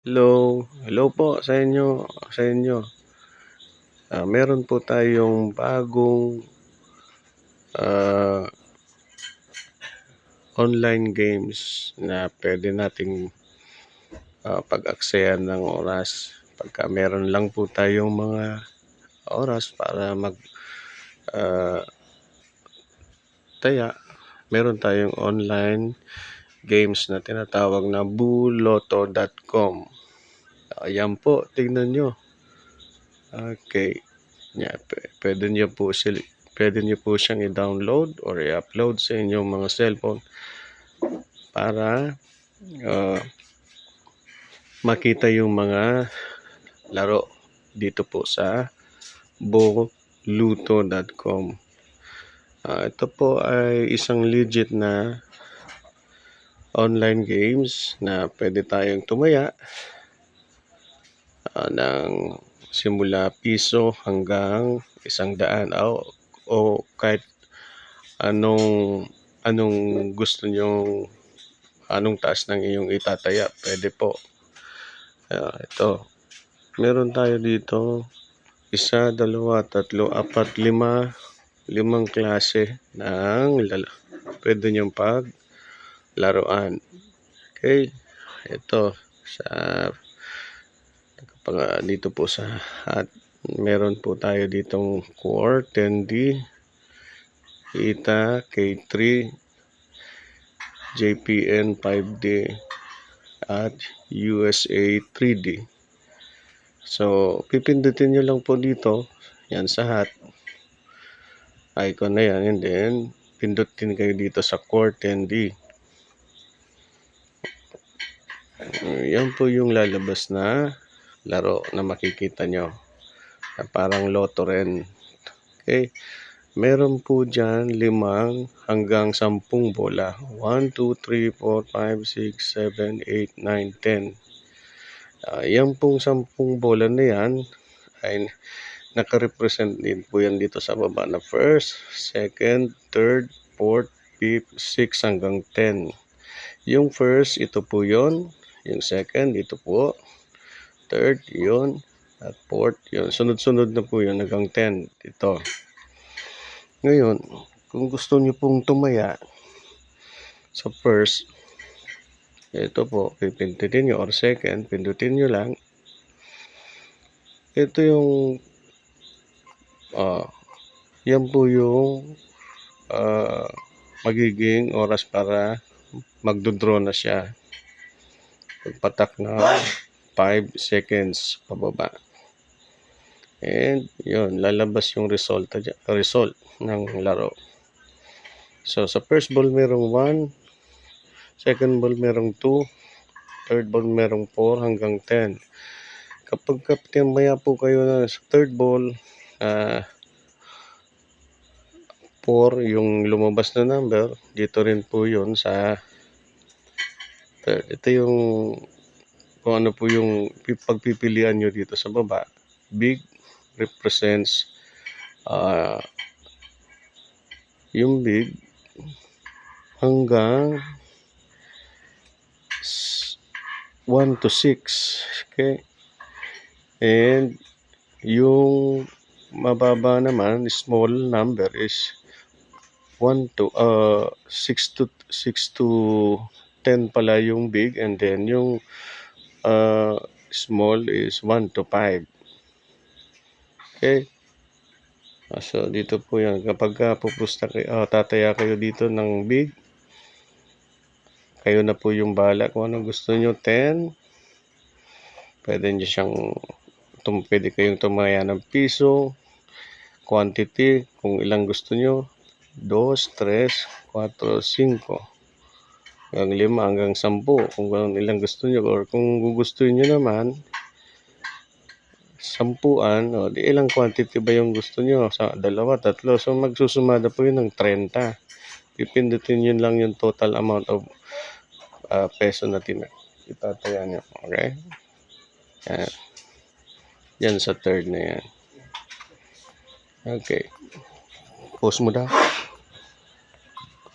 Hello, hello po sa inyo. Meron po tayong bagong ah, online games na pwede nating pag-aksayan ng oras. Pagka meron lang po tayong mga oras para ah, taya, meron tayong online games na tinatawag na buloto.com. Ayan po, tignan nyo. Okay. Yeah, pwede niyo po siyang i-download or i-upload sa inyong mga cellphone para ah, makita yung mga laro dito po sa boluto.com. Ito po ay isang legit na online games na pwede tayong tumaya ng simula piso hanggang 100 o kahit anong gusto nyong anong taas ng iyong itataya, pwede po. Ito, meron tayo dito 1, 2, 3, 4, 5 klase ng pwede nyong paglaruan. Okay, ito sa dito po sa at meron po tayo ditong Core 10D, ETA K3, JPN 5D at USA 3D. So, pipindutin nyo lang po dito, yan sa hat icon na yan, and then pindutin kayo dito sa Core 10D. Yan po yung lalabas na laro na makikita nyo na parang loto rin. Okay, meron po dyan 5 hanggang 10 bola. 1, 2, 3, 4, 5, 6, 7, 8, 9, 10. Yan pong 10 bola na yan ay nakarepresent din po yan dito sa baba na first, second, third, fourth, fifth, 6 hanggang 10. Yung first, ito po yon. Yung second, ito po. Third, yon. At fourth, yon. Sunod-sunod na po yun hanggang 10. Ito. Ngayon, kung gusto nyo pong tumaya sa first, ito po, pipindutin nyo, or second, pindutin nyo lang. Ito yung yan po yung magiging oras para magdodraw na siya. Pagpatak na 5 seconds pababa. And yun, lalabas yung result ng laro. So, sa first ball merong 1, second ball merong 2, third ball merong 4 hanggang 10. Kapag tinamaya po kayo na sa third ball, 4 yung lumabas na number, dito rin po yun sa third. Ito yung kung ano po yung pagpipilian nyo dito sa baba. Big represents yung big hanggang 1 to 6. Okay, and yung mababa naman, small number is 6 to 10 pala yung big, and then yung small is 1 to 5. Okay, so dito po yan, kapag pupusta kayo, tataya kayo dito ng big, kayo na po yung bahala kung anong gusto nyo. 10, pwede nyo siyang pwede kayong tumaya ng piso, quantity kung ilang gusto nyo, 2, 3, 4, 5 hanggang 5 hanggang 10 kung ilang gusto nyo, or kung gugustuhin nyo naman 10, di ilang quantity ba yung gusto nyo, sa 2, 3, so magsusumada po yun ng 30. Pipindutin yun lang yung total amount of peso na itataya nyo. Okay, yan sa third na yan. Okay, pause mo daw.